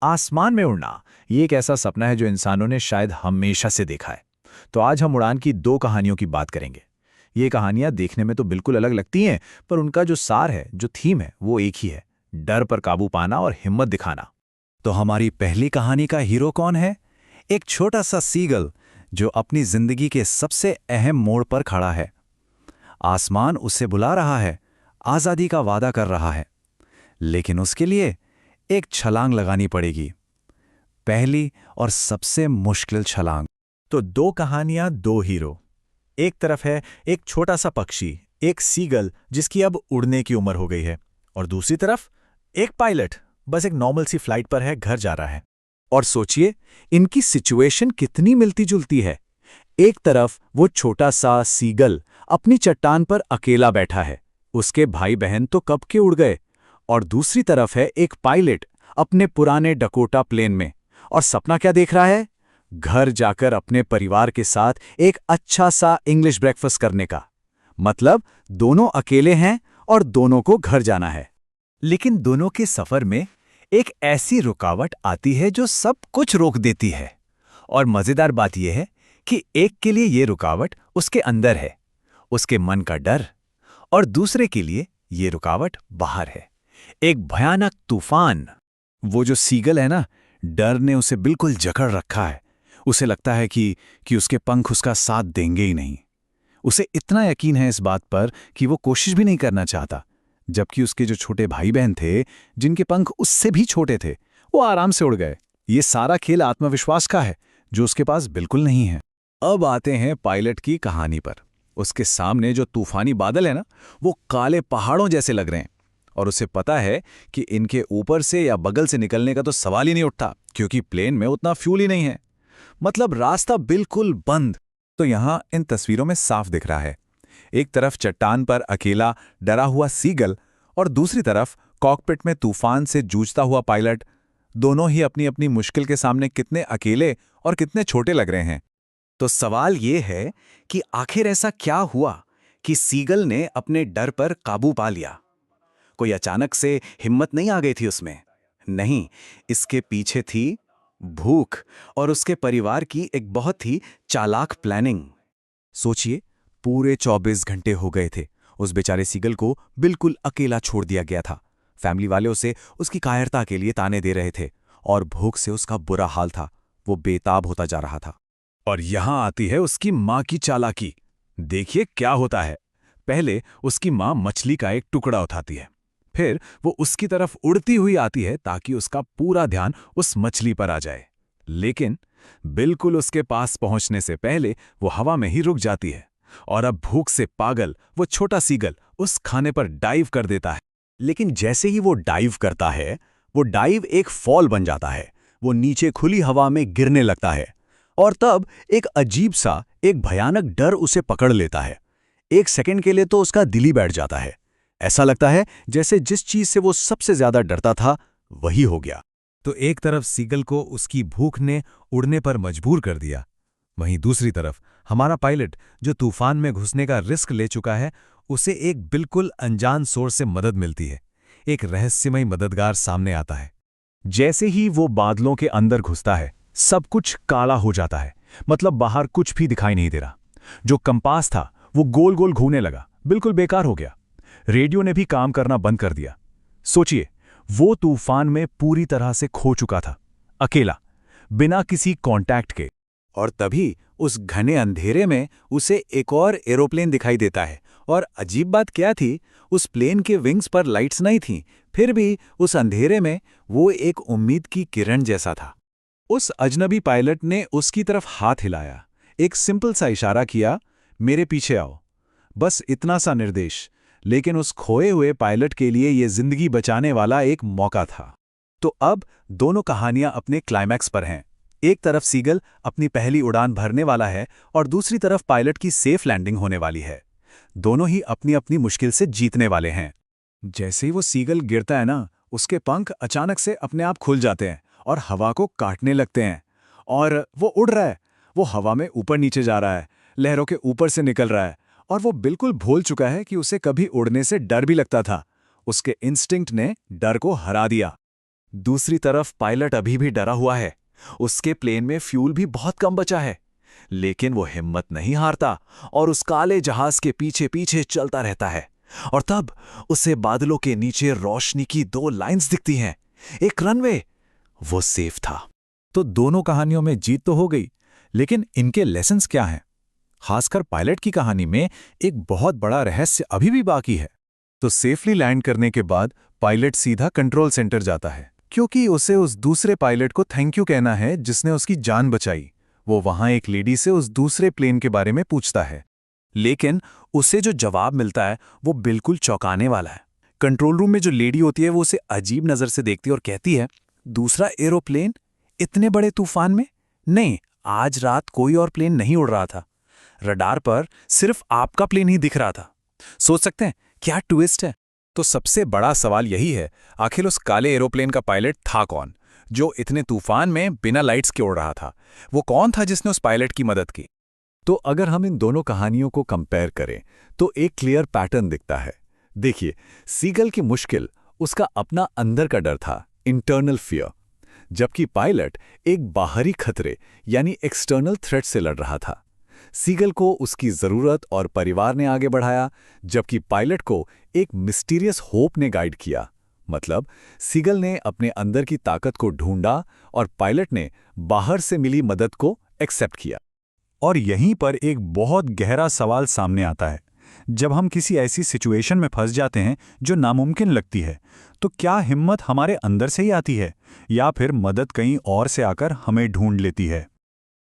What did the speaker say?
आसमान में उड़ना ये एक ऐसा सपना है जो इंसानों ने शायद हमेशा से देखा है। तो आज हम उड़ान की दो कहानियों की बात करेंगे। ये कहानियां देखने में तो बिल्कुल अलग लगती हैं, पर उनका जो सार है, जो थीम है, वो एक ही है। डर पर काबू पाना और हिम्मत दिखाना। तो हमारी पहली कहानी का हीरो कौन है? एक छोटा सा सीगल जो अपनी जिंदगी के सबसे अहम मोड़ पर खड़ा है। आसमान उसे बुला रहा है, आजादी का वादा कर रहा है, लेकिन उसके लिए एक छलांग लगानी पड़ेगी। पहली और सबसे मुश्किल छलांग। तो दो कहानियां, दो हीरो। एक तरफ है एक छोटा सा पक्षी, एक सीगल जिसकी अब उड़ने की उम्र हो गई है, और दूसरी तरफ एक पायलट बस एक नॉर्मल सी फ्लाइट पर है, घर जा रहा है। और सोचिए, इनकी सिचुएशन कितनी मिलती जुलती है। एक तरफ वो छोटा सा सीगल अपनी चट्टान पर अकेला बैठा है, उसके भाई बहन तो कब के उड़ गए। और दूसरी तरफ है एक पायलट अपने पुराने डकोटा प्लेन में, और सपना क्या देख रहा है? घर जाकर अपने परिवार के साथ एक अच्छा सा इंग्लिश ब्रेकफास्ट करने का। मतलब दोनों अकेले हैं और दोनों को घर जाना है। लेकिन दोनों के सफर में एक ऐसी रुकावट आती है जो सब कुछ रोक देती है। और मजेदार बात यह है कि एक के लिए ये रुकावट उसके अंदर है, उसके मन का डर, और दूसरे के लिए ये रुकावट बाहर है, एक भयानक तूफान। वो जो सीगल है ना, डर ने उसे बिल्कुल जकड़ रखा है। उसे लगता है कि उसके पंख उसका साथ देंगे ही नहीं। उसे इतना यकीन है इस बात पर कि वो कोशिश भी नहीं करना चाहता। जबकि उसके जो छोटे भाई बहन थे, जिनके पंख उससे भी छोटे थे, वो आराम से उड़ गए। ये सारा खेल आत्मविश्वास का है, जो उसके पास बिल्कुल नहीं है। अब आते हैं पायलट की कहानी पर। उसके सामने जो तूफानी बादल है ना, वो काले पहाड़ों जैसे लग रहे हैं। और उसे पता है कि इनके ऊपर से या बगल से निकलने का तो सवाल ही नहीं उठता, क्योंकि प्लेन में उतना फ्यूल ही नहीं है। मतलब रास्ता बिल्कुल बंद। तो यहां इन तस्वीरों में साफ दिख रहा है, एक तरफ चट्टान पर अकेला डरा हुआ सीगल, और दूसरी तरफ कॉकपिट में तूफान से जूझता हुआ पायलट। दोनों ही अपनी अपनी मुश्किल के सामने कितने अकेले और कितने छोटे लग रहे हैं। तो सवाल ये है कि आखिर ऐसा क्या हुआ कि सीगल ने अपने डर पर काबू पा लिया? कोई अचानक से हिम्मत नहीं आ गई थी उसमें। नहीं, इसके पीछे थी भूख और उसके परिवार की एक बहुत ही चालाक प्लानिंग। सोचिए, पूरे 24 घंटे हो गए थे। उस बेचारे सीगल को बिल्कुल अकेला छोड़ दिया गया था। फैमिली वाले उसे उसकी कायरता के लिए ताने दे रहे थे, और भूख से उसका बुरा हाल था। वो बेताब होता जा रहा था। और यहां आती है उसकी मां की चालाकी। देखिए क्या होता है। पहले उसकी मां मछली का एक टुकड़ा उठाती है, फिर वो उसकी तरफ उड़ती हुई आती है ताकि उसका पूरा ध्यान उस मछली पर आ जाए। लेकिन बिल्कुल उसके पास पहुंचने से पहले वो हवा में ही रुक जाती है, और अब भूख से पागल वो छोटा सीगल उस खाने पर डाइव कर देता है। लेकिन जैसे ही वो डाइव करता है, वो डाइव एक फॉल बन जाता है। वो नीचे खुली हवा में गिरने लगता है, और तब एक अजीब सा, एक भयानक डर उसे पकड़ लेता है। एक सेकंड के लिए तो उसका दिल ही बैठ जाता है। ऐसा लगता है जैसे जिस चीज से वो सबसे ज्यादा डरता था, वही हो गया। तो एक तरफ सीगल को उसकी भूख ने उड़ने पर मजबूर कर दिया, वहीं दूसरी तरफ हमारा पायलट, जो तूफान में घुसने का रिस्क ले चुका है, उसे एक बिल्कुल अनजान सोर्स से मदद मिलती है। एक रहस्यमय मददगार सामने आता है। जैसे ही वो बादलों के अंदर घुसता है, सब कुछ काला हो जाता है। मतलब बाहर कुछ भी दिखाई नहीं दे रहा। जो कंपास था वो गोल गोल घूमने लगा, बिल्कुल बेकार हो गया। रेडियो ने भी काम करना बंद कर दिया। सोचिए, वो तूफान में पूरी तरह से खो चुका था, अकेला, बिना किसी कांटेक्ट के। और तभी उस घने अंधेरे में उसे एक और एरोप्लेन दिखाई देता है। और अजीब बात क्या थी, उस प्लेन के विंग्स पर लाइट्स नहीं थीं, फिर भी उस अंधेरे में वो एक उम्मीद की किरण जैसा था। उस अजनबी पायलट ने उसकी तरफ हाथ हिलाया, एक सिंपल सा इशारा किया, मेरे पीछे आओ। बस इतना सा निर्देश, लेकिन उस खोए हुए पायलट के लिए यह जिंदगी बचाने वाला एक मौका था। तो अब दोनों कहानियां अपने क्लाइमैक्स पर हैं। एक तरफ सीगल अपनी पहली उड़ान भरने वाला है, और दूसरी तरफ पायलट की सेफ लैंडिंग होने वाली है। दोनों ही अपनी अपनी मुश्किल से जीतने वाले हैं। जैसे ही वो सीगल गिरता है ना, उसके पंख अचानक से अपने आप खुल जाते हैं और हवा को काटने लगते हैं। और वो उड़ रहा है, वो हवा में ऊपर नीचे जा रहा है, लहरों के ऊपर से निकल रहा है। और वो बिल्कुल भूल चुका है कि उसे कभी उड़ने से डर भी लगता था। उसके इंस्टिंक्ट ने डर को हरा दिया। दूसरी तरफ पायलट अभी भी डरा हुआ है। उसके प्लेन में फ्यूल भी बहुत कम बचा है, लेकिन वो हिम्मत नहीं हारता और उस काले जहाज के पीछे पीछे चलता रहता है। और तब उसे बादलों के नीचे रोशनी की 2 लाइंस दिखती हैं, एक रनवे। वो सेफ था। तो दोनों कहानियों में जीत तो हो गई, लेकिन इनके लेसन्स क्या हैं? खासकर पायलट की कहानी में एक बहुत बड़ा रहस्य अभी भी बाकी है। तो सेफली लैंड करने के बाद पायलट सीधा कंट्रोल सेंटर जाता है, क्योंकि उसे उस दूसरे पायलट को थैंक यू कहना है जिसने उसकी जान बचाई। वो वहां एक लेडी से उस दूसरे प्लेन के बारे में पूछता है, लेकिन उसे जो जवाब मिलता है वो बिल्कुल चौंकाने वाला है। कंट्रोल रूम में जो लेडी होती है वो उसे अजीब नज़र से देखती है और कहती है, दूसरा एरोप्लेन? इतने बड़े तूफान में? नहीं, आज रात कोई और प्लेन नहीं उड़ रहा था। रडार पर सिर्फ आपका प्लेन ही दिख रहा था। सोच सकते हैं क्या ट्विस्ट है? तो सबसे बड़ा सवाल यही है, आखिर उस काले एरोप्लेन का पायलट था कौन, जो इतने तूफान में बिना लाइट्स के उड़ रहा था? वो कौन था जिसने उस पायलट की मदद की? तो अगर हम इन दोनों कहानियों को कंपेयर करें तो एक क्लियर पैटर्न दिखता है। देखिए, सीगल की मुश्किल उसका अपना अंदर का डर था, इंटरनल फियर, जबकि पायलट एक बाहरी खतरे यानी एक्सटर्नल थ्रेट से लड़ रहा था। सीगल को उसकी जरूरत और परिवार ने आगे बढ़ाया, जबकि पायलट को एक मिस्टीरियस होप ने गाइड किया। मतलब सीगल ने अपने अंदर की ताकत को ढूंढा और पायलट ने बाहर से मिली मदद को एक्सेप्ट किया। और यहीं पर एक बहुत गहरा सवाल सामने आता है। जब हम किसी ऐसी सिचुएशन में फंस जाते हैं जो नामुमकिन लगती है, तो क्या हिम्मत हमारे अंदर से ही आती है या फिर मदद कहीं और से आकर हमें ढूंढ लेती है?